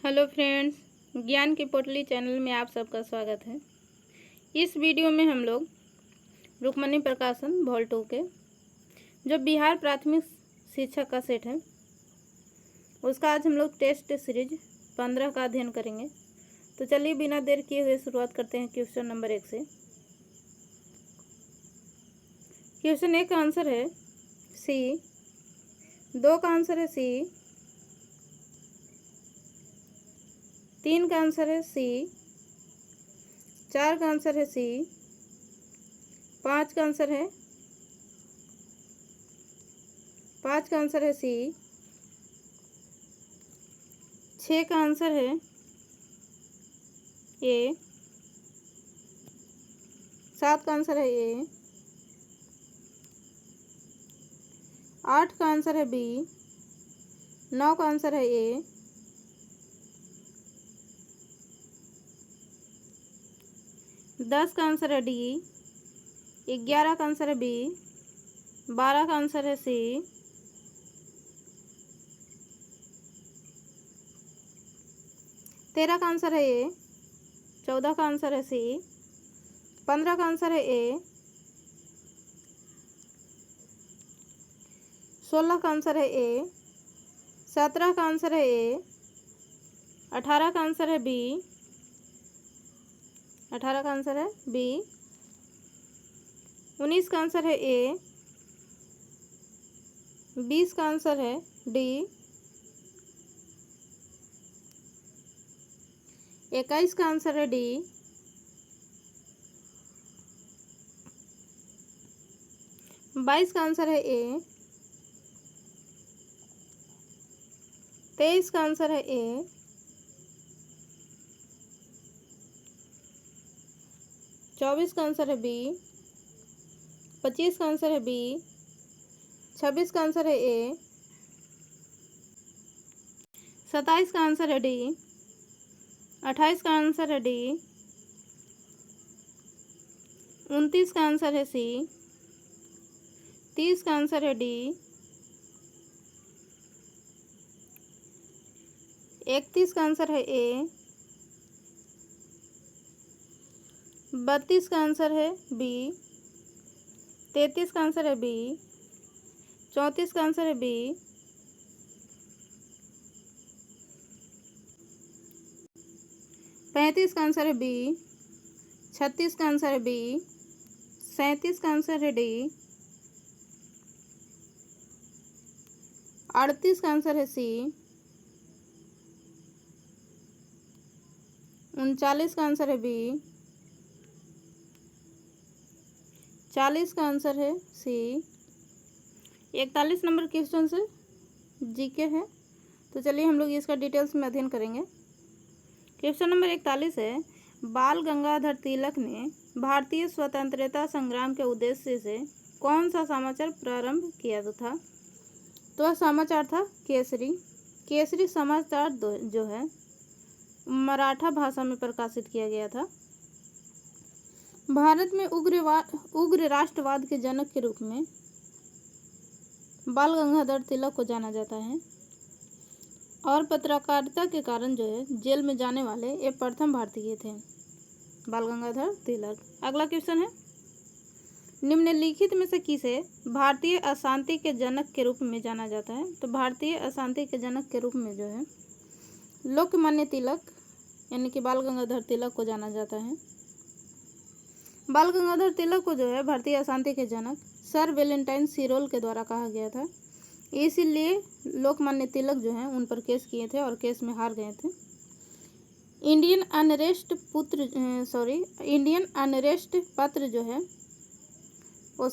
Hello friends, ज्ञान की पोटली चैनल में आप सबका स्वागत है। इस वीडियो में हम लोग रुक्मणी प्रकाशन वॉल्ट 2 के जो बिहार प्राथमिक शिक्षक का सेट है उसका आज हम लोग टेस्ट सीरीज 15 का अध्ययन करेंगे। तो चलिए बिना देर किए हुए शुरुआत करते हैं क्वेश्चन नंबर 1 से। क्वेश्चन 1 का आंसर है सी, 2 का आंसर है सी, 3 का आंसर है सी, 4 का आंसर है सी, 5 का आंसर है सी, 6 का आंसर है ए, 7 का आंसर है ए, 8 का आंसर है बी, 9 का आंसर है ए, 10 का आंसर है डी, 11 का आंसर है बी, 12 का आंसर है सी, 13 का आंसर है ए, 14 का आंसर है सी, 15 का आंसर है ए, 16 का आंसर है ए, 17 का आंसर है ए, 18 का आंसर है बी, 18 का आंसर है बी, 19 का आंसर है ए, 20 का आंसर है डी, 21 का आंसर है डी, 22 का आंसर है ए, 23 का आंसर है ए, 24 का आंसर है बी, 25 का आंसर है बी, 26 का आंसर है ए, 27 का आंसर है डी, 28 का आंसर है डी, 29 का आंसर है सी, 30 का आंसर है डी, 31 का आंसर है ए, 32 का आंसर है बी, 33 का आंसर है बी, 34 का आंसर है बी, 35 का आंसर है बी, 36 का आंसर है बी, 37 का आंसर है डी, 38 का आंसर है सी, 39 का आंसर है बी, 40 का आंसर है सी। 41 नंबर क्वेश्चन से जीके है, तो चलिए हम लोग इसका डिटेल्स में अध्ययन करेंगे। क्वेश्चन नंबर 41 है, बाल गंगाधर तिलक ने भारतीय स्वतंत्रता संग्राम के उद्देश्य से कौन सा समाचार प्रारंभ किया था? तो वह समाचार था केसरी। केसरी समाचार जो है मराठा भाषा में प्रकाशित किया गया था। भारत में उग्र राष्ट्रवाद के जनक के रूप में बाल गंगाधर तिलक को जाना जाता है और पत्रकारिता के कारण जो है जेल में जाने वाले ये प्रथम भारतीय थे, बाल गंगाधर तिलक। अगला क्वेश्चन है, निम्नलिखित में से किसे भारतीय अशांति के जनक के रूप में जाना जाता है? तो भारतीय अशांति के जनक के रूप में जो है लोकमान्य तिलक यानी कि बाल गंगाधर तिलक को जाना जाता है। बाल गंगाधर तिलक को जो है भारतीय अशांति के जनक सर वेलेंटाइन सिरोल के द्वारा कहा गया था, इसीलिए लोकमान्य तिलक जो है उन पर केस किए थे और केस में हार गए थे। इंडियन अनरेस्ट पत्र जो है वो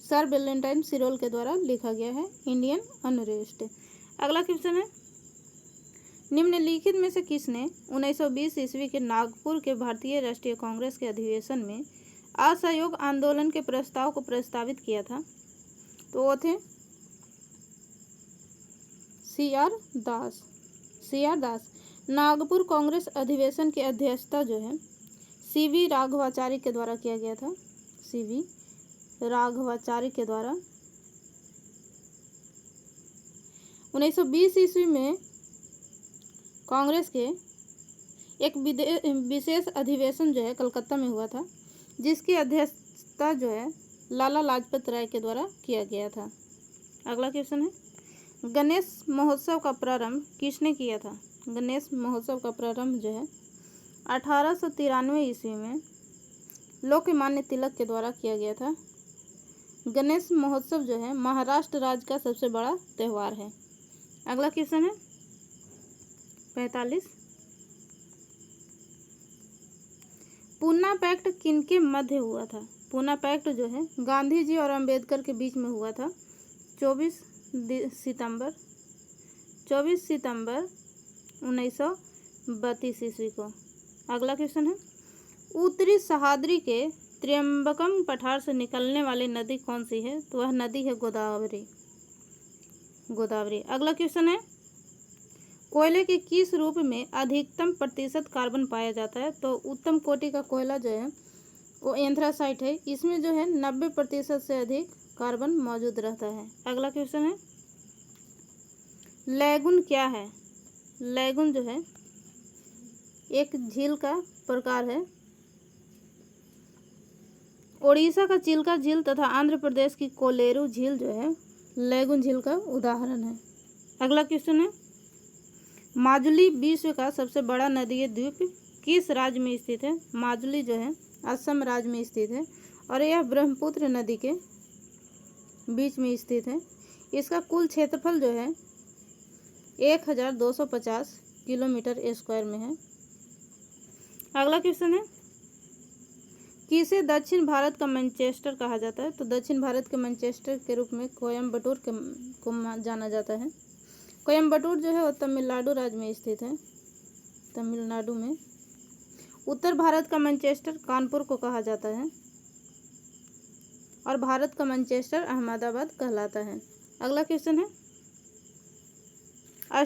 सर वेलेंटाइन सिरोल के द्वारा लिखा गया है, इंडियन अनरेस्ट। अगला क्वेश्चन है, निम्नलिखित में से किसने 1920 ईस्वी के नागपुर के भारतीय राष्ट्रीय कांग्रेस के अधिवेशन में असहयोग आंदोलन के प्रस्ताव को प्रस्तावित किया था? तो वो थे सी आर दास। नागपुर कांग्रेस अधिवेशन की अध्यक्षता जो है सीवी राघवाचारी के द्वारा किया गया था, सीवी राघवाचारी के द्वारा। 1920 ईस्वी में कांग्रेस के एक विशेष अधिवेशन जो है कलकत्ता में हुआ था, जिसकी अध्यक्षता जो है लाला लाजपत राय के द्वारा किया गया था। अगला क्वेश्चन है, गणेश महोत्सव का प्रारंभ किसने किया था? गणेश महोत्सव का प्रारंभ जो है 1893 ईस्वी में लोकमान्य तिलक के द्वारा किया गया था। गणेश महोत्सव जो है महाराष्ट्र राज्य का सबसे बड़ा त्यौहार है। अगला क्वेश्चन है 45, पूना पैक्ट किनके मध्य हुआ था? पूना पैक्ट जो है गांधी जी और अंबेडकर के बीच में हुआ था 24 सितंबर 1932 ईस्वी को। अगला क्वेश्चन है, उत्तरी सह्याद्री के त्र्यंबकम पठार से निकलने वाली नदी कौन सी है? तो वह नदी है गोदावरी। अगला क्वेश्चन है, कोयले के किस रूप में अधिकतम प्रतिशत कार्बन पाया जाता है? तो उत्तम कोटि का कोयला जो है वो एंथ्रासाइट है, इसमें जो है 90% से अधिक कार्बन मौजूद रहता है। अगला क्वेश्चन है, लैगून क्या है? लैगून जो है एक झील का प्रकार है। ओडिशा का चिल्का झील तथा आंध्र प्रदेश की कोलेरू झील जो है लैगून झील का उदाहरण है। अगला क्वेश्चन है, माजुली विश्व का सबसे बड़ा नदीय द्वीप किस राज्य में स्थित है? माजुली जो है असम राज्य में स्थित है और यह ब्रह्मपुत्र नदी के बीच में स्थित है। इसका कुल क्षेत्रफल जो है 1250 किलोमीटर स्क्वायर में है। अगला क्वेश्चन है, किसे दक्षिण भारत का मैनचेस्टर कहा जाता है? तो दक्षिण भारत के मैनचेस्टर के रूप में कोयम्बटूर को जाना जाता है। कोयम्बटूर जो है वो तमिलनाडु राज्य में स्थित है, तमिलनाडु में। उत्तर भारत का मैनचेस्टर कानपुर को कहा जाता है और भारत का मैनचेस्टर अहमदाबाद कहलाता है। अगला क्वेश्चन है,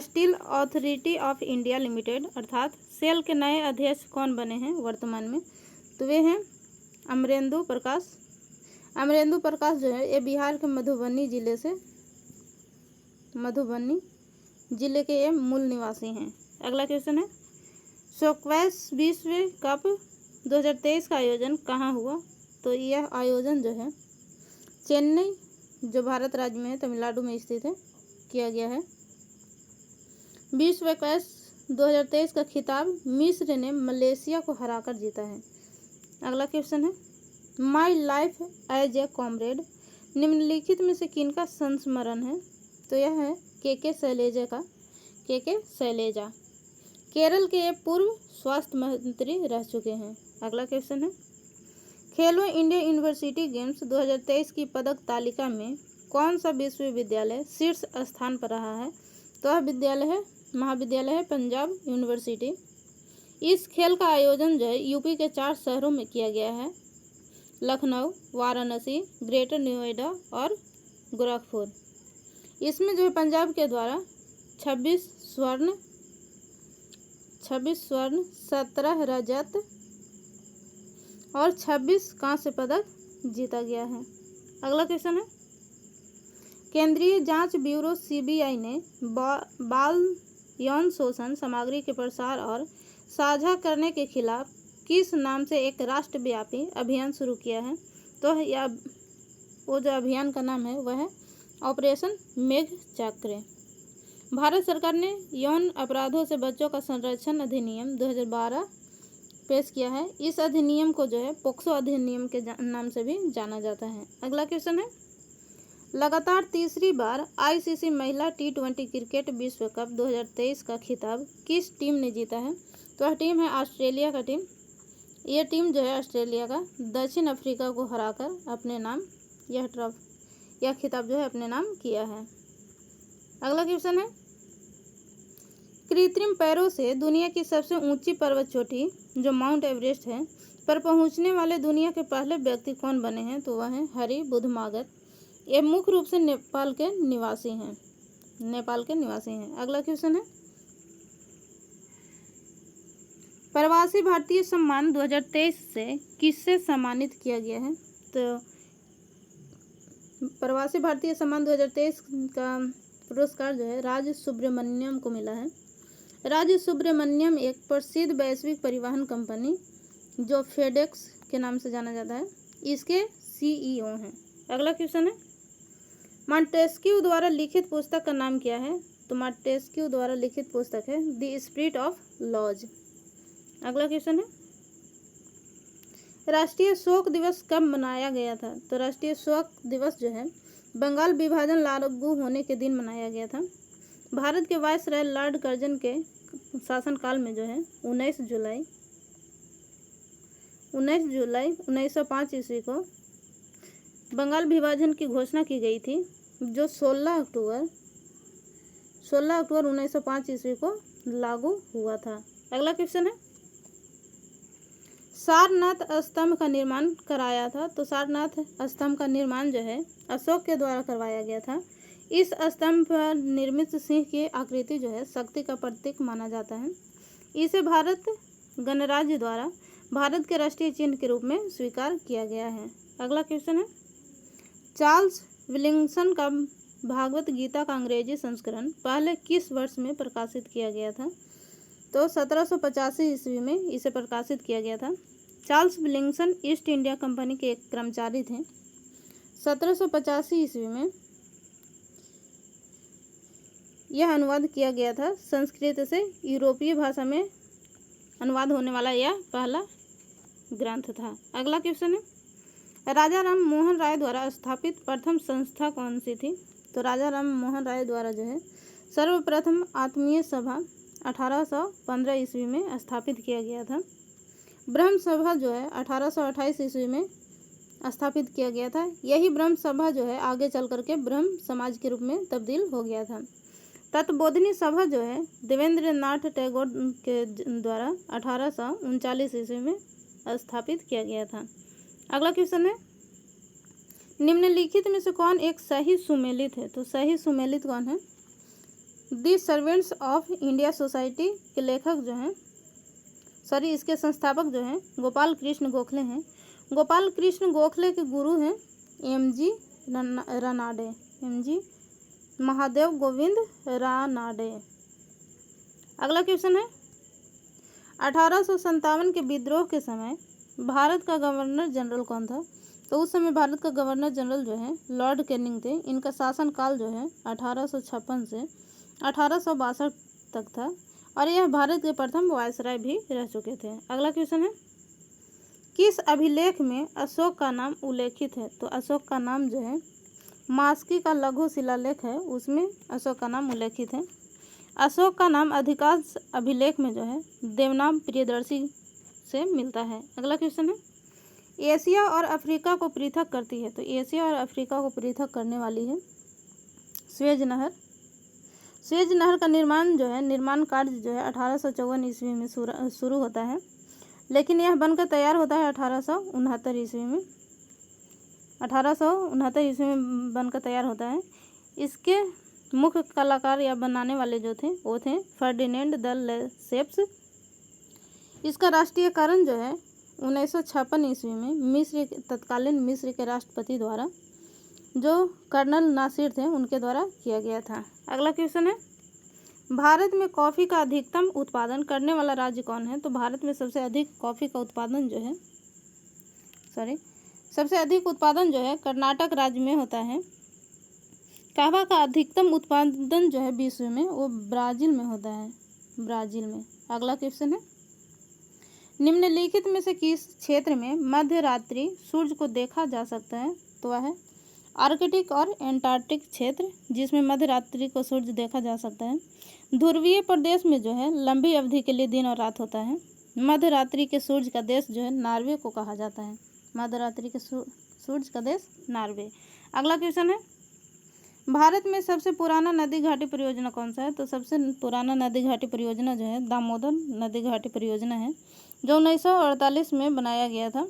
steel authority of India limited अर्थात सेल के नए अध्यक्ष कौन बने हैं वर्तमान में? तो वे हैं अमरेंदु प्रकाश। अमरेंदु प्रकाश जो है ये बिहार के मधुबनी जिले के ये मूल निवासी हैं। अगला क्वेश्चन है, स्क्वैश विश्व कप 2023 का आयोजन कहाँ हुआ? तो यह आयोजन जो है चेन्नई जो भारत राज्य में है, तमिलनाडु में स्थित है, किया गया है। विश्व स्क्वैश 2023 का खिताब मिस्र ने मलेशिया को हराकर जीता है। अगला क्वेश्चन है, my life as a comrade निम्नलिखित में से किनका संस्मरण है? तो यह है के शैलेजा का। के शैलेजा केरल के पूर्व स्वास्थ्य मंत्री रह चुके हैं। अगला क्वेश्चन है, खेलो इंडिया यूनिवर्सिटी गेम्स 2023 की पदक तालिका में कौन सा विश्वविद्यालय शीर्ष स्थान पर रहा है? तो वह महाविद्यालय है पंजाब यूनिवर्सिटी। इस खेल का आयोजन जो है यूपी के 4 शहरों में किया गया है, लखनऊ, वाराणसी, ग्रेटर नोएडा और गोरखपुर। इसमें जो है पंजाब के द्वारा 26 स्वर्ण 17 रजत और 26 कांस्य पदक जीता गया है। अगला क्वेश्चन है, केंद्रीय जांच ब्यूरो सीबीआई ने बाल यौन शोषण सामग्री के प्रसार और साझा करने के खिलाफ किस नाम से एक राष्ट्रव्यापी अभियान शुरू किया है? तो वो जो अभियान का नाम है वह है ऑपरेशन मेघ चक्र। भारत सरकार ने यौन अपराधों से बच्चों का संरक्षण अधिनियम 2012 पेश किया है। इस अधिनियम को जो है पोक्सो अधिनियम के नाम से भी जाना जाता है। अगला क्वेश्चन है, लगातार तीसरी बार आईसीसी महिला T20 क्रिकेट विश्व कप 2023 का खिताब किस टीम ने जीता है? तो वह टीम है ऑस्ट्रेलिया का टीम। यह टीम जो है ऑस्ट्रेलिया का दक्षिण अफ्रीका को हराकर अपने नाम यह खिताब जो है अपने नाम किया है। अगला क्वेश्चन है, कृत्रिम पैरों से दुनिया की सबसे ऊंची पर्वत चोटी जो माउंट एवरेस्ट है पर पहुंचने वाले दुनिया के पहले व्यक्ति कौन बने हैं? तो वह हैं हरि बुधमागर। ये मुख्य रूप से नेपाल के निवासी हैं। अगला क्वेश्चन है, प्रवासी भारतीय सम्मान 2023 से किससे सम्मानित किया गया है? तो प्रवासी भारतीय सम्मान 2023 का पुरस्कार जो है राज सुब्रमण्यम को मिला है। राज सुब्रमण्यम एक प्रसिद्ध वैश्विक परिवहन कंपनी जो फेडेक्स के नाम से जाना जाता है, इसके सीईओ हैं। अगला क्वेश्चन है, मॉन्टेस्क्यू द्वारा लिखित पुस्तक का नाम क्या है? तो मॉन्टेस्क्यू द्वारा लिखित पुस्तक है द स्पिरिट ऑफ लॉज। अगला क्वेश्चन है, राष्ट्रीय शोक दिवस कब मनाया गया था? तो राष्ट्रीय शोक दिवस जो है बंगाल विभाजन लागू होने के दिन मनाया गया था। भारत के वायसराय लॉर्ड कर्जन के शासनकाल में जो है 19 जुलाई 1905 ईस्वी को बंगाल विभाजन की घोषणा की गई थी, जो 16 अक्टूबर 1905 ईस्वी को लागू हुआ था। अगला क्वेश्चन है, सारनाथ स्तंभ का निर्माण कराया था? तो सारनाथ स्तंभ का निर्माण जो है अशोक के द्वारा करवाया गया था। इस स्तंभ पर निर्मित सिंह की आकृति जो है शक्ति का प्रतीक माना जाता है। इसे भारत गणराज्य द्वारा भारत के राष्ट्रीय चिन्ह के रूप में स्वीकार किया गया है। अगला क्वेश्चन है, चार्ल्स विलिंगसन का भागवत गीता का अंग्रेजी संस्करण पहले किस वर्ष में प्रकाशित किया गया था? तो 1785 ईस्वी में इसे प्रकाशित किया गया था। चार्ल्स विलिंगसन ईस्ट इंडिया कंपनी के एक कर्मचारी थे। 1785 ईस्वी में यह अनुवाद किया गया था। संस्कृत से यूरोपीय भाषा में अनुवाद होने वाला यह पहला ग्रंथ था। अगला क्वेश्चन है, राजा राम मोहन राय द्वारा स्थापित प्रथम संस्था कौन सी थी? तो राजा राम मोहन राय द्वारा जो है सर्वप्रथम आत्मीय सभा 1815 ईस्वी में स्थापित किया गया था। ब्रह्म सभा जो है 1828 ईस्वी में स्थापित किया गया था। यही ब्रह्म सभा जो है आगे चल करके ब्रह्म समाज के रूप में तब्दील हो गया था। तत्बोधिनी सभा जो है देवेंद्र नाथ टैगोर के द्वारा 1839 ईस्वी में स्थापित किया गया था। अगला क्वेश्चन है, निम्नलिखित में से कौन एक सही सुमेलित है? तो सही सुमेलित कौन है? दी सर्वेंट्स ऑफ इंडिया सोसाइटी के लेखक जो हैं इसके संस्थापक जो हैं गोपाल कृष्ण गोखले हैं। गोपाल कृष्ण गोखले के गुरु हैं एमजी रानाडे, एमजी महादेव गोविंद रानाडे। अगला क्वेश्चन है, 1857 के विद्रोह के समय भारत का गवर्नर जनरल कौन था? तो उस समय भारत का गवर्नर जनरल जो है लॉर्ड कैनिंग थे। इनका शासनकाल जो है 1856 से 1862 तक था और यह भारत के प्रथम वायसराय भी रह चुके थे। अगला क्वेश्चन है, किस अभिलेख में अशोक का नाम उल्लेखित है? तो अशोक का नाम जो है मास्की का लघु शिलालेख है, उसमें अशोक का नाम उल्लेखित है। अशोक का नाम अधिकांश अभिलेख में जो है देवनाम प्रियदर्शी से मिलता है। अगला क्वेश्चन है, एशिया और अफ्रीका को पृथक करती है? तो एशिया और अफ्रीका को पृथक करने वाली है स्वेज नहर। स्वेज नहर का निर्माण कार्य जो है 1854 ईस्वी में शुरू होता है, लेकिन यह बनकर तैयार होता है 1869 ईस्वी में। 1869 ईस्वी में बनकर तैयार होता है। इसके मुख्य कलाकार या बनाने वाले जो थे वो थे फर्डिनेंड द लेसेप्स। इसका राष्ट्रीयकरण जो है 1956 ईस्वी में तत्कालीन मिस्र के राष्ट्रपति द्वारा, जो कर्नल नासिर थे, उनके द्वारा किया गया था। अगला क्वेश्चन है, भारत में कॉफ़ी का अधिकतम उत्पादन करने वाला राज्य कौन है? तो भारत में सबसे अधिक कॉफ़ी का उत्पादन जो है सबसे अधिक उत्पादन जो है कर्नाटक राज्य में होता है। कहवा का अधिकतम उत्पादन जो है विश्व में वो ब्राज़ील में होता है, ब्राज़ील में। अगला क्वेश्चन है, निम्नलिखित में से किस क्षेत्र में मध्य रात्रि सूर्य को देखा जा सकता है? तो वह है आर्कटिक और एंटार्क्टिक क्षेत्र, जिसमें मध्य रात्रि को सूर्य देखा जा सकता है। ध्रुवीय प्रदेश में जो है लंबी अवधि के लिए दिन और रात होता है। मध्य रात्रि के सूर्य का देश जो है नॉर्वे को कहा जाता है। मध्य रात्रि के सूर्य का देश नॉर्वे। अगला क्वेश्चन है, भारत में सबसे पुराना नदी घाटी परियोजना कौन सा है? तो सबसे पुराना नदी घाटी परियोजना जो है दामोदर नदी घाटी परियोजना है, जो 1948 में बनाया गया था।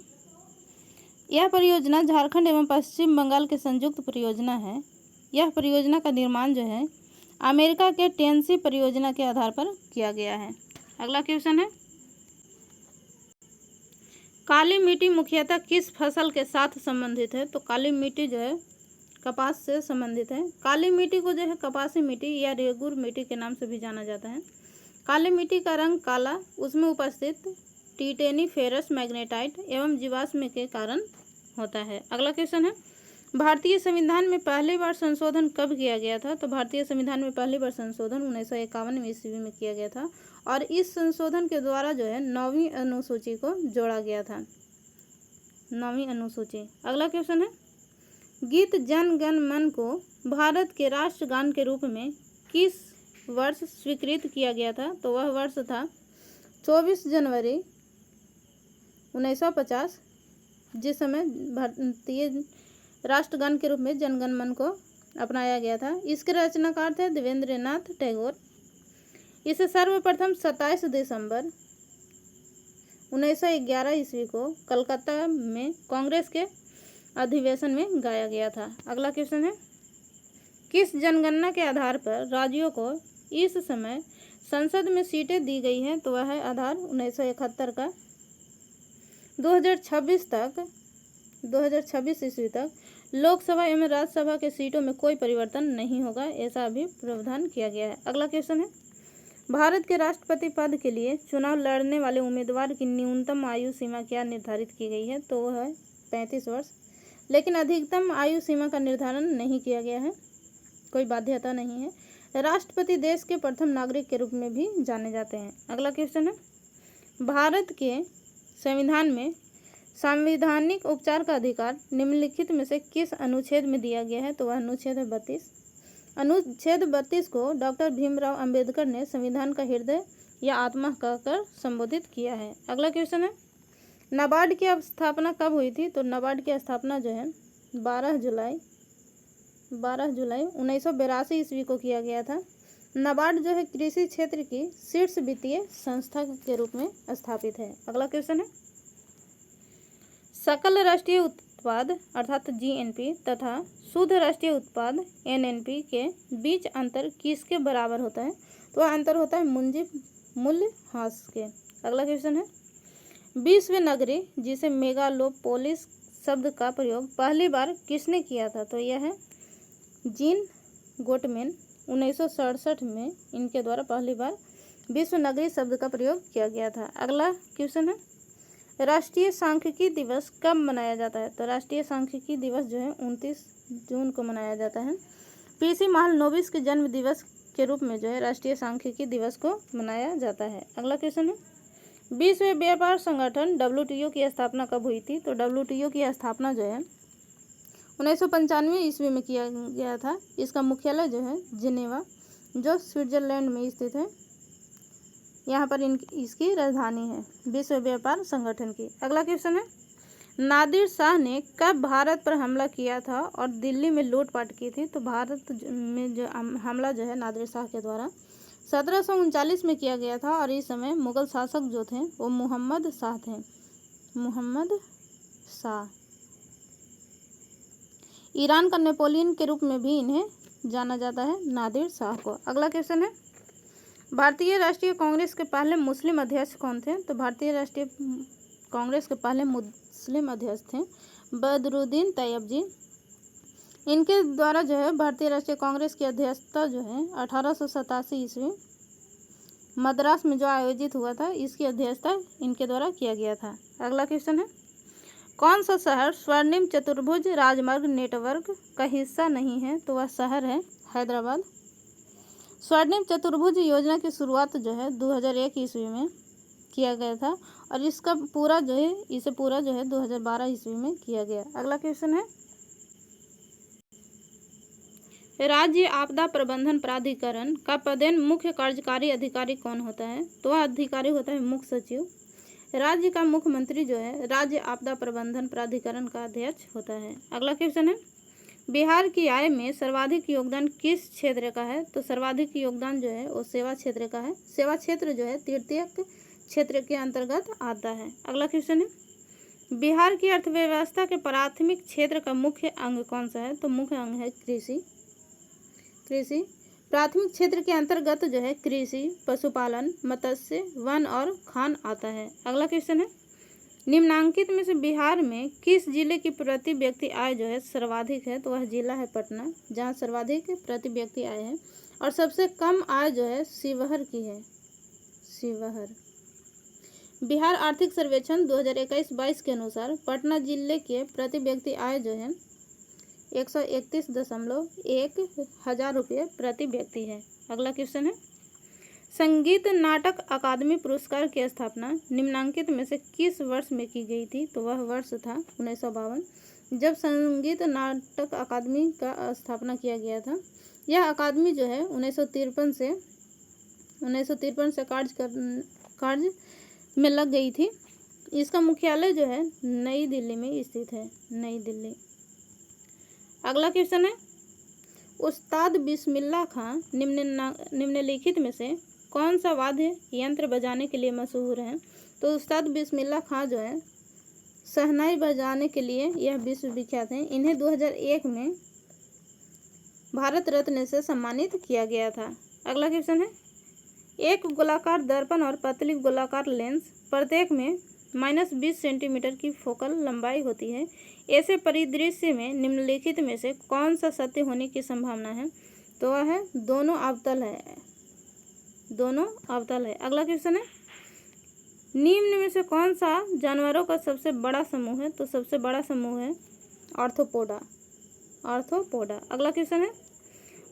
यह परियोजना झारखंड एवं पश्चिम बंगाल के संयुक्त परियोजना है। यह परियोजना का निर्माण जो है अमेरिका के टेनेसी परियोजना के आधार पर किया गया है। अगला क्वेश्चन है, काली मिट्टी मुख्यतः किस फसल के साथ संबंधित है? तो काली मिट्टी जो है कपास से संबंधित है। काली मिट्टी को जो है कपासी मिट्टी या रेगुर मिट्टी के नाम से भी जाना जाता है। काली मिट्टी का रंग काला उसमें उपस्थित टिटेनी फेरस मैग्नेटाइट एवं जीवाश्म के कारण होता है। अगला क्वेश्चन है, भारतीय संविधान में पहली बार संशोधन कब किया गया था? तो भारतीय संविधान में पहली बार संशोधन 1951 ईस्वी में किया गया था और इस संशोधन के द्वारा जो है 9वीं अनुसूची को जोड़ा गया था, 9वीं अनुसूची। अगला क्वेश्चन है, गीत जन गण मन को भारत के राष्ट्रगान के रूप में किस वर्ष स्वीकृत किया गया था? तो वह वर्ष था 24 जनवरी 1950, जिस समय भारतीय राष्ट्रगान के रूप में जनगण मन को अपनाया गया था। इसके रचनाकार थे देवेंद्रनाथ टैगोर। इसे सर्वप्रथम 27 दिसंबर 1911 ईस्वी को कलकत्ता में कांग्रेस के अधिवेशन में गाया गया था। अगला क्वेश्चन है, किस जनगणना के आधार पर राज्यों को इस समय संसद में सीटें दी गई हैं? तो वह है आधार 1971 का। 2026 ईस्वी तक लोकसभा एवं राज्यसभा के सीटों में कोई परिवर्तन नहीं होगा, ऐसा भी प्रावधान किया गया है। अगला क्वेश्चन है, भारत के राष्ट्रपति पद के लिए चुनाव लड़ने वाले उम्मीदवार की न्यूनतम आयु सीमा क्या निर्धारित की गई है? तो वह है 35 वर्ष, लेकिन अधिकतम आयु सीमा का निर्धारण नहीं किया गया है, कोई बाध्यता नहीं है। राष्ट्रपति देश के प्रथम नागरिक के रूप में भी जाने जाते हैं। अगला क्वेश्चन है, भारत के संविधान में संवैधानिक उपचार का अधिकार निम्नलिखित में से किस अनुच्छेद में दिया गया है? तो वह अनुच्छेद है 32। अनुच्छेद 32 को डॉक्टर भीमराव अंबेडकर ने संविधान का हृदय या आत्मा कहकर संबोधित किया है। अगला क्वेश्चन है, नाबार्ड की स्थापना कब हुई थी? तो नाबार्ड की स्थापना जो है 12 जुलाई 1982 ईस्वी को किया गया था। नाबार्ड जो है कृषि क्षेत्र की शीर्ष वित्तीय संस्था के रूप में स्थापित है। अगला क्वेश्चन है, सकल राष्ट्रीय उत्पाद अर्थात जीएनपी तथा शुद्ध राष्ट्रीय उत्पाद एनएनपी के बीच अंतर किसके बराबर होता है? तो वह अंतर होता है मूल्यह्रास के। अगला क्वेश्चन है, विश्व नगरी जिसे मेगालोपोलिस शब्द का प्रयोग पहली बार किसने किया था? तो यह है जीन गोटमैन। 1967 में इनके द्वारा पहली बार विश्व नगरी शब्द का प्रयोग किया गया था। अगला क्वेश्चन है, राष्ट्रीय सांख्यिकी दिवस कब मनाया जाता है? तो राष्ट्रीय सांख्यिकी दिवस जो है 29 जून को मनाया जाता है। पीसी महालनोबिस के जन्म दिवस के रूप में जो है राष्ट्रीय सांख्यिकी दिवस को मनाया जाता है। अगला क्वेश्चन है, विश्व व्यापार संगठन WTO की स्थापना कब हुई थी? तो WTO की स्थापना जो है 1995 ईस्वी में किया गया था। इसका मुख्यालय जो है जिनेवा जो स्विट्जरलैंड में स्थित है, यहाँ पर इसकी राजधानी है विश्व व्यापार संगठन की। अगला क्वेश्चन है, नादिर शाह ने कब भारत पर हमला किया था और दिल्ली में लूटपाट की थी? तो भारत में जो हमला जो है नादिर शाह के द्वारा 1739 में किया गया था और इस समय मुगल शासक जो थे वो मोहम्मद शाह थे, मोहम्मद शाह। ईरान का नेपोलियन के रूप में भी इन्हें जाना जाता है, नादिर शाह को। अगला क्वेश्चन है, भारतीय राष्ट्रीय कांग्रेस के पहले मुस्लिम अध्यक्ष कौन थे? तो भारतीय राष्ट्रीय कांग्रेस के पहले मुस्लिम अध्यक्ष थे बदरुद्दीन तैयबजी। इनके द्वारा जो है भारतीय राष्ट्रीय कांग्रेस की अध्यक्षता जो है 1887 ईस्वी मद्रास में जो आयोजित हुआ था, इसकी अध्यक्षता इनके द्वारा किया गया था। अगला क्वेश्चन है, कौन सा शहर स्वर्णिम चतुर्भुज राजमार्ग नेटवर्क का हिस्सा नहीं है? तो वह शहर है हैदराबाद। स्वर्णिम चतुर्भुज योजना की शुरुआत जो है 2001 ईस्वी में किया गया था और इसे पूरा जो है 2012 ईस्वी में किया गया। अगला क्वेश्चन है, राज्य आपदा प्रबंधन प्राधिकरण का पदेन मुख्य कार्यकारी अधिकारी कौन होता है? तो वह अधिकारी होता है मुख्य सचिव। राज्य का मुख्यमंत्री जो है राज्य आपदा प्रबंधन प्राधिकरण का अध्यक्ष होता है। अगला क्वेश्चन है, बिहार की आय में सर्वाधिक योगदान किस क्षेत्र का है? तो सर्वाधिक योगदान जो है वो सेवा क्षेत्र का है। सेवा क्षेत्र जो है तृतीयक क्षेत्र के अंतर्गत आता है। अगला क्वेश्चन है, बिहार की अर्थव्यवस्था के प्राथमिक क्षेत्र का मुख्य अंग कौन सा है? तो मुख्य अंग है कृषि। प्राथमिक क्षेत्र के अंतर्गत जो है कृषि, पशुपालन, मत्स्य, वन और खान आता है। अगला क्वेश्चन है, निम्नांकित में से बिहार में किस जिले की प्रति व्यक्ति आय जो है सर्वाधिक है? तो वह जिला है पटना, जहाँ सर्वाधिक प्रति व्यक्ति आय है और सबसे कम आय जो है शिवहर की है। शिवहर। बिहार आर्थिक सर्वेक्षण 2021-22 के अनुसार पटना जिले के प्रति व्यक्ति आय जो है 131.1 रुपये प्रति व्यक्ति है। अगला क्वेश्चन है, संगीत नाटक अकादमी पुरस्कार की स्थापना निम्नांकित में से किस वर्ष में की गई थी? तो वह वर्ष था 1952, जब संगीत नाटक अकादमी का स्थापना किया गया था। यह अकादमी जो है 1953 से कार्य में लग गई थी। इसका मुख्यालय जो है नई दिल्ली में स्थित है, नई दिल्ली। अगला क्वेश्चन है, उस्ताद बिस्मिल्लाह खां निम्नलिखित में से कौन सा वाद्य यंत्र बजाने के लिए मशहूर है? तो उस्ताद बिस्मिल्लाह खां जो है शहनाई बजाने के लिए यह विश्व विख्यात हैं। इन्हें 2001 में भारत रत्न से सम्मानित किया गया था। अगला क्वेश्चन है, एक गोलाकार दर्पण और पतली गोलाकार लेंस प्रत्येक में -20 सेंटीमीटर की फोकल लंबाई होती है। ऐसे परिदृश्य में निम्नलिखित में से कौन सा सत्य होने की संभावना है? तो वह है दोनों अवतल है, दोनों अवतल है। अगला क्वेश्चन है, निम्न में से कौन सा जानवरों का सबसे बड़ा समूह है? तो सबसे बड़ा समूह है आर्थ्रोपोडा, आर्थ्रोपोडा। अगला क्वेश्चन है,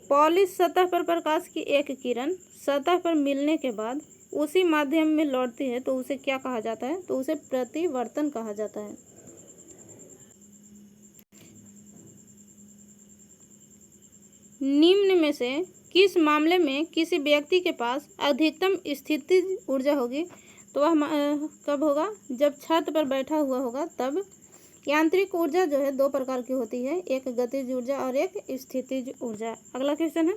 पॉलिश सतह पर प्रकाश की एक किरण सतह पर मिलने के बाद उसी माध्यम में लौटती है तो उसे क्या कहा जाता है? तो उसे प्रतिवर्तन कहा जाता है। निम्न में से किस मामले में किसी व्यक्ति के पास अधिकतम स्थितिज ऊर्जा होगी? तो वह कब होगा? जब छत पर बैठा हुआ होगा तब। यांत्रिक ऊर्जा जो है 2 प्रकार की होती है, एक गतिज ऊर्जा और एक स्थितिज ऊर्जा। अगला क्वेश्चन है,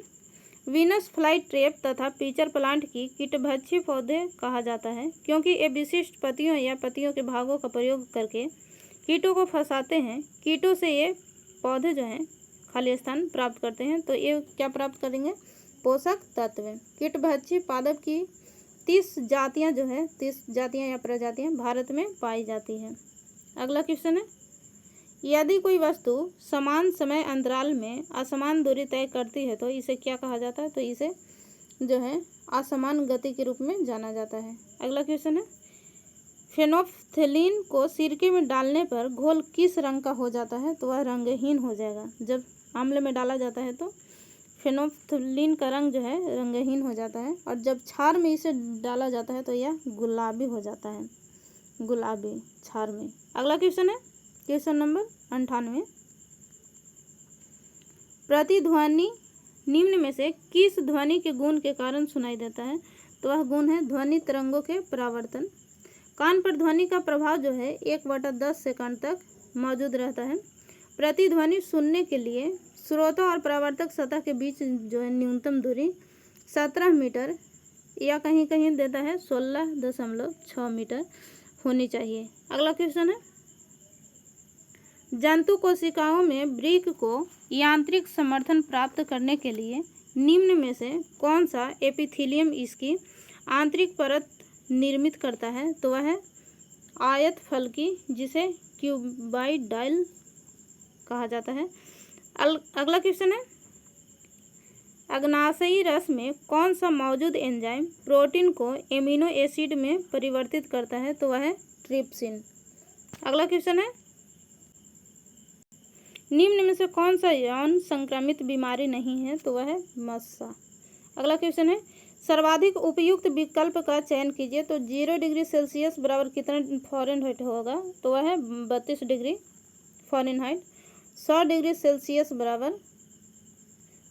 वीनस फ्लाई ट्रैप तथा पीचर प्लांट की कीटभक्षी पौधे कहा जाता है क्योंकि ये विशिष्ट पत्तियों या पत्तियों के भागों का प्रयोग करके कीटों को फंसाते हैं। कीटों से ये पौधे जो हैं खाली स्थान प्राप्त करते हैं। तो ये क्या प्राप्त करेंगे? पोषक तत्व। कीटभक्षी पादप की 30 जातियाँ जो है 30 जातियाँ या प्रजातियाँ भारत में पाई जाती हैं। अगला क्वेश्चन है, यदि कोई वस्तु समान समय अंतराल में असमान दूरी तय करती है तो इसे क्या कहा जाता है? तो इसे जो है असमान गति के रूप में जाना जाता है। अगला क्वेश्चन है, फेनोल्फथलीन को सिरके में डालने पर घोल किस रंग का हो जाता है? तो वह रंगहीन हो जाएगा। जब आंवले में डाला जाता है तो फेनोल्फथलीन का रंग जो है रंगहीन हो जाता है, और जब क्षार में इसे डाला जाता है तो यह गुलाबी हो जाता है, गुलाबी क्षार में। अगला क्वेश्चन है क्वेश्चन नंबर 98, प्रतिध्वनि निम्न में से किस ध्वनि के गुण के कारण सुनाई देता है? तो वह गुण है ध्वनि तरंगों के परावर्तन। कान पर ध्वनि का प्रभाव जो है 1/10 सेकंड तक मौजूद रहता है। प्रतिध्वनि सुनने के लिए श्रोता और परावर्तक सतह के बीच जो है न्यूनतम दूरी 17 मीटर या कहीं कहीं देता है 16.6 मीटर होनी चाहिए। अगला क्वेश्चन है, जंतु कोशिकाओं में वृक्क को यांत्रिक समर्थन प्राप्त करने के लिए निम्न में से कौन सा एपिथेलियम इसकी आंतरिक परत निर्मित करता है? तो वह है आयत फलकी, जिसे क्यूबाइडाइल कहा जाता है। अगला क्वेश्चन है, अग्नाशयी रस में कौन सा मौजूद एंजाइम प्रोटीन को एमिनो एसिड में परिवर्तित करता है? तो वह है ट्रिप्सिन। अगला क्वेश्चन है, निम्न में से कौन सा यौन संक्रमित बीमारी नहीं है? तो वह है मस्सा। अगला क्वेश्चन है, सर्वाधिक उपयुक्त विकल्प का चयन कीजिए। तो 0 डिग्री सेल्सियस बराबर कितना फ़ारेनहाइट होगा? तो वह है 32 डिग्री फ़ारेनहाइट। 100 डिग्री सेल्सियस बराबर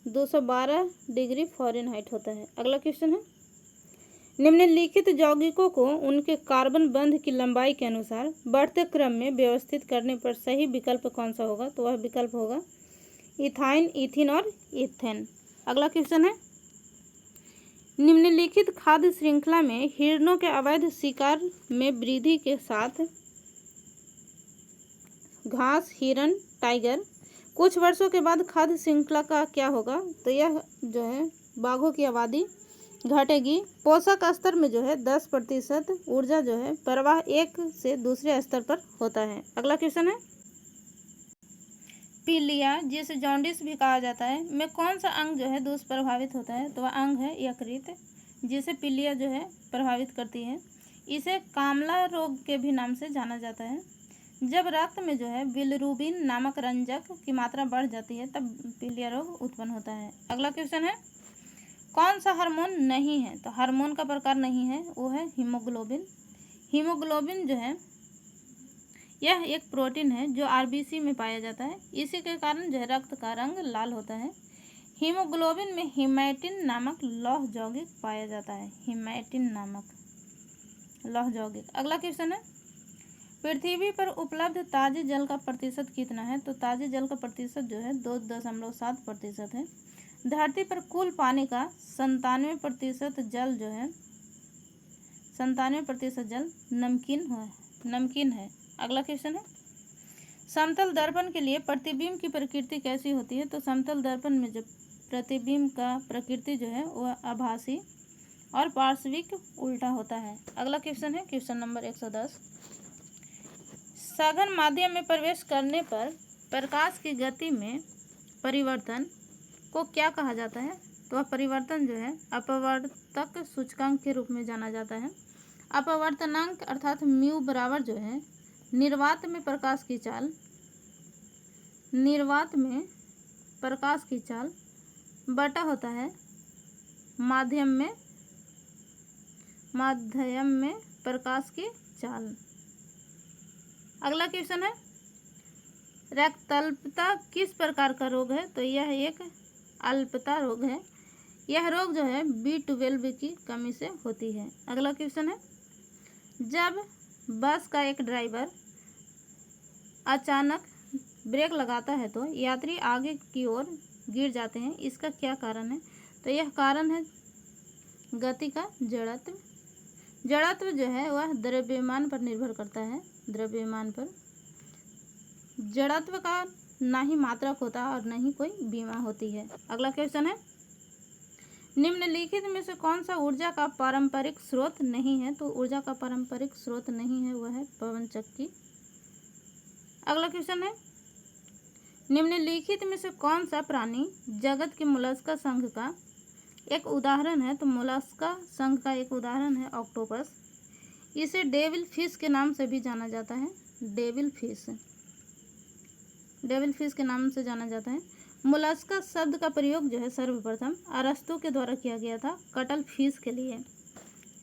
212 डिग्री फ़ारेनहाइट होता है। अगला क्वेश्चन है, निम्नलिखित यौगिकों को उनके कार्बन बंध की लंबाई के अनुसार बढ़ते क्रम में व्यवस्थित करने पर सही विकल्प कौन सा होगा? तो वह विकल्प होगा इथाइन, इथिन और इथेन। अगला क्वेश्चन है, निम्नलिखित खाद्य श्रृंखला में हिरणों के अवैध शिकार में वृद्धि के साथ घास, हिरण, टाइगर, कुछ वर्षों के बाद खाद्य श्रृंखला का क्या होगा? तो यह जो है बाघों की आबादी घटेगी। पोषक स्तर में जो है 10% ऊर्जा जो है प्रवाह एक से दूसरे स्तर पर होता है। अगला क्वेश्चन है, पीलिया जिसे जॉन्डिस भी कहा जाता है में कौन सा अंग जो है दुष्प्रभावित होता है? तो वह अंग है यकृत। जिसे पीलिया जो है प्रभावित करती है। इसे कामला रोग के भी नाम से जाना जाता है। जब रक्त में जो है बिलिरुबिन नामक रंजक की मात्रा बढ़ जाती है तब पीलिया रोग उत्पन्न होता है। अगला क्वेश्चन है, कौन सा हार्मोन नहीं है? तो हार्मोन का प्रकार नहीं है, वो है हीमोग्लोबिन। हीमोग्लोबिन जो है यह एक प्रोटीन है जो आरबीसी में पाया जाता है। इसी के कारण जो है रक्त का रंग लाल होता है। हीमोग्लोबिन में हीमैटिन नामक लौह यौगिक पाया जाता है। हीमैटिन नामक लौह यौगिक। अगला क्वेश्चन है, पृथ्वी पर उपलब्ध ताजे जल का प्रतिशत कितना है? तो ताजे जल का प्रतिशत जो है 2.7% है। धरती पर कुल पानी का 97% जल जो है 97% जल नमकीन है। अगला क्वेश्चन है, समतल दर्पण के लिए प्रतिबिंब की प्रकृति कैसी होती है? तो समतल दर्पण में जो प्रतिबिंब का प्रकृति जो है वह आभासी और पार्श्विक उल्टा होता है। अगला क्वेश्चन है क्वेश्चन नंबर 110, सघन माध्यम में प्रवेश करने पर प्रकाश की गति में परिवर्तन को क्या कहा जाता है? तो वह परिवर्तन जो है अपवर्तक सूचकांक के रूप में जाना जाता है। अपवर्तनांक अर्थात म्यू बराबर जो है निर्वात में प्रकाश की चाल बटा होता है माध्यम में प्रकाश की चाल। अगला क्वेश्चन है, रक्ताल्पता किस प्रकार का रोग है? तो यह एक अल्पता रोग है। यह रोग जो है B12 की कमी से होती है। अगला क्वेश्चन है, जब बस का एक ड्राइवर अचानक ब्रेक लगाता है तो यात्री आगे की ओर गिर जाते हैं, इसका क्या कारण है? तो यह कारण है गति का जड़त्व। जड़त्व जो है वह द्रव्यमान पर निर्भर करता है। द्रव्यमान पर जड़त्व का ना ही मात्रक होता और न ही कोई बीमा होती है। अगला क्वेश्चन है, निम्नलिखित में से कौन सा ऊर्जा का पारंपरिक स्रोत नहीं है? तो ऊर्जा का पारंपरिक स्रोत नहीं है, वह है पवन चक्की। अगला क्वेश्चन है, निम्नलिखित में से कौन सा प्राणी जगत के मोलस्का संघ का एक उदाहरण है? तो मोलस्का संघ का एक उदाहरण है ऑक्टोपस। इसे डेविल फिश के नाम से भी जाना जाता है। डेविल फिश के नाम से जाना जाता है। मोलस्का शब्द का प्रयोग जो है सर्वप्रथम अरस्तु के द्वारा किया गया था कटल फिश के लिए।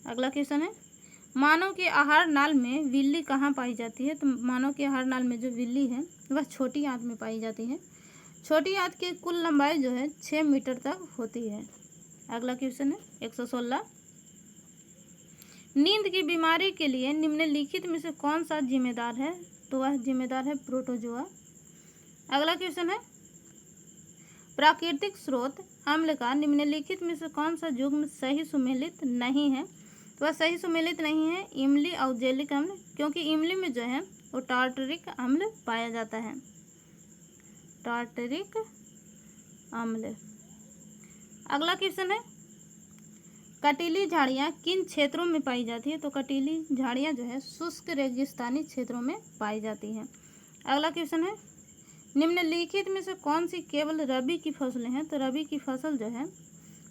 अगला क्वेश्चन है, मानव के आहार नाल में विल्ली कहाँ पाई जाती है? तो मानव के आहार नाल में जो विल्ली है वह छोटी आंत में पाई जाती है। छोटी आंत की कुल लंबाई जो है 6 मीटर तक होती है। अगला क्वेश्चन है 116, नींद की बीमारी के लिए निम्नलिखित में से कौन सा जिम्मेदार है? तो वह जिम्मेदार है प्रोटोजोआ। अगला क्वेश्चन है, प्राकृतिक स्रोत अम्ल का निम्नलिखित में से कौन सा युग्म सही सुमेलित नहीं है? तो वह सही सुमेलित नहीं है इमली और जेलिक अम्ल, क्योंकि इमली में जो है वो टार्टरिक अम्ल पाया जाता है। टार्टरिक अम्ल। अगला क्वेश्चन है, कटीली झाड़ियाँ किन क्षेत्रों में पाई जाती है? तो कटीली झाड़ियाँ जो है शुष्क रेगिस्तानी क्षेत्रों में पाई जाती हैं। अगला क्वेश्चन है, निम्नलिखित में से कौन सी केवल रबी की फसलें हैं? तो रबी की फसल जो है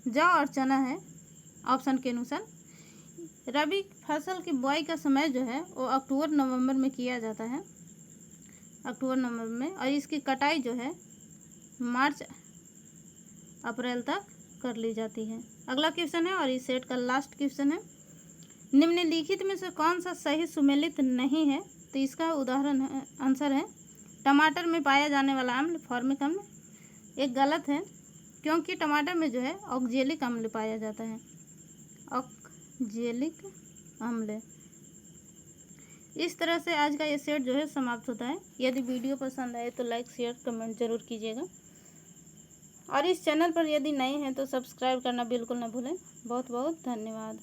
जौ और चना है ऑप्शन के अनुसार। रबी फसल की बुआई का समय जो है वो अक्टूबर नवंबर में किया जाता है, अक्टूबर नवंबर में, और इसकी कटाई जो है मार्च अप्रैल तक कर ली जाती है। अगला क्वेश्चन है और इस सेट का लास्ट क्वेश्चन है, निम्नलिखित में से कौन सा सही सुमेलित नहीं है? तो इसका उदाहरण है आंसर है टमाटर में पाया जाने वाला अम्ल फॉर्मिक अम्ल। एक गलत है क्योंकि टमाटर में जो है ऑक्जेलिक अम्ल पाया जाता है। ऑक्जेलिक अम्ल। इस तरह से आज का ये सेट जो है समाप्त होता है। यदि वीडियो पसंद आए तो लाइक शेयर कमेंट जरूर कीजिएगा, और इस चैनल पर यदि नए हैं तो सब्सक्राइब करना बिल्कुल ना भूलें। बहुत बहुत धन्यवाद।